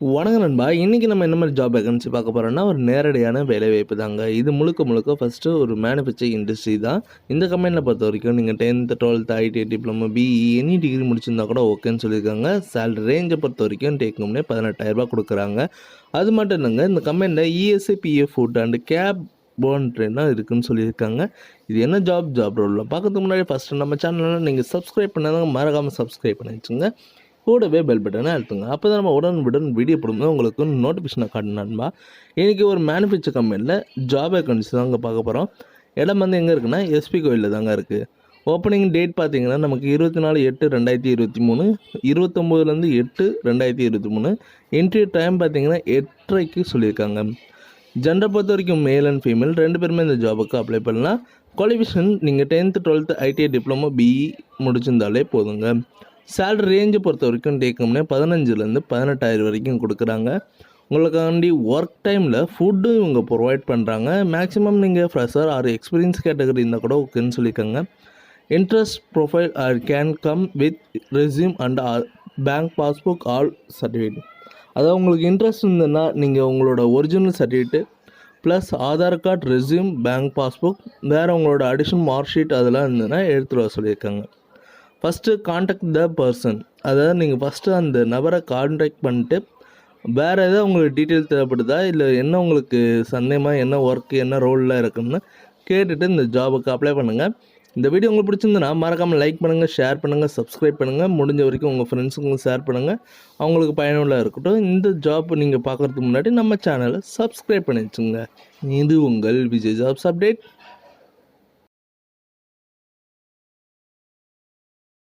வணக்கம் நண்பா. இன்னைக்கு நம்ம என்ன மாரி ஜாப் வேகன்சி பார்க்க போறோம்னா, ஒரு நேரடியான வேலைவாய்ப்பு தாங்க. இது முழுக்க முழுக்க ஃபர்ஸ்ட்டு ஒரு மேனுஃபேக்சரிங் இண்டஸ்ட்ரி தான். இந்த கம்பெனில பொறுத்தவரைக்கும் நீங்க 10த், 12த், ITI diploma, BE any degree முடிச்சிருந்தா கூட ஓகேன்னு சொல்லியிருக்காங்க. சேலரி ரேஞ்ச பொறுத்தவரைக்கும் டேக் ஹோம்னே ரூ. 18,000 குடுக்குறாங்க. அது மட்டும் இல்லங்க, இந்த கம்பெனில ESI, PF, food and cab போன்ட்ரேலாம் இருக்குன்னு சொல்லியிருக்காங்க. இது என்ன ஜாப் ரோல்ல பார்க்கறதுக்கு முன்னாடி ஃபர்ஸ்ட்டு நம்ம சேனல நீங்க சப்ஸ்கிரைப் பண்ணாதவங்க மறக்காம சப்ஸ்கிரைப் பண்ணி வச்சுங்க. கூடவே பெல் பட்டனை அழுத்துங்க. அப்போ தான் நம்ம உடனுக்குடன் வீடியோ போடும்போது உங்களுக்கு நோட்டிஃபிகேஷனை காட்டும் நண்பா. இன்றைக்கி ஒரு மேனுஃபேக்சர் கம்பெனியில் ஜாப் வேகன்சி தாங்க பார்க்க போகிறோம். இடம் வந்து எங்கே இருக்குன்னா எஸ்பி கோயிலில் தாங்க இருக்குது. ஓப்பனிங் டேட் பார்த்தீங்கன்னா நமக்கு 24/8/2023, 29/8/2023. இன்டர்வியூ டைம் பார்த்தீங்கன்னா 8:30க்கு சொல்லியிருக்காங்க. ஜெண்டரை பொறுத்த வரைக்கும் மேல் அண்ட் ஃபீமேல் 2 பேருமே இந்த ஜாபுக்கு அப்ளை பண்ணலாம். குவாலிஃபிகேஷன் நீங்கள் 10th, 12th, ITI diploma, BE முடிச்சிருந்தாலே போதுங்க. சேலரி ரேஞ்சை பொறுத்த வரைக்கும் டேக்கம்னே 15,000 18,000 வரைக்கும் கொடுக்குறாங்க. உங்களுக்காண்டி ஒர்க் டைமில் ஃபுட்டு இவங்க ப்ரொவைட் பண்ணுறாங்க. மேக்ஸிமம் நீங்கள் ஃப்ரெஷர் ஆர் எக்ஸ்பீரியன்ஸ் கேட்டகரி இருந்தால் கூட ஓகேன்னு சொல்லியிருக்காங்க. Interest profile are can come with resume and bank passbook all certificate. அதாவது உங்களுக்கு இன்ட்ரெஸ்ட் இருந்ததுன்னா நீங்கள் உங்களோட original certificate plus Aadhaar card, resume, bank passbook, வேறு உங்களோட அடிஷனல் மார்க் ஷீட் அதெல்லாம் இருந்ததுன்னா எடுத்துகிட்டு வர சொல்லியிருக்காங்க. ஃபஸ்ட்டு காண்டாக்ட் த பர்சன், அதாவது நீங்கள் ஃபஸ்ட்டு அந்த நபரை காண்டாக்ட் பண்ணிட்டு வேறு எதாவது உங்களுக்கு டீட்டெயில் தேவைப்படுதா, இல்லை என்ன உங்களுக்கு சந்தேகமாக என்ன ஒர்க்கு என்ன ரோலில் இருக்குன்னு கேட்டுட்டு இந்த ஜாபுக்கு அப்ளை பண்ணுங்கள். இந்த வீடியோ உங்களுக்கு பிடிச்சிருந்துன்னா மறக்காமல் லைக் பண்ணுங்கள், ஷேர் பண்ணுங்கள், சப்ஸ்கிரைப் பண்ணுங்கள். முடிஞ்ச வரைக்கும் உங்கள் ஃப்ரெண்ட்ஸுங்களுக்கு ஷேர் பண்ணுங்கள், அவங்களுக்கு பயனுள்ள இருக்கட்டும். இந்த ஜாப் நீங்கள் பார்க்குறதுக்கு முன்னாடி நம்ம சேனலை சப்ஸ்கிரைப் பண்ணி வச்சுங்க. இது உங்கள் விஜய் ஜாப்ஸ் அப்டேட்.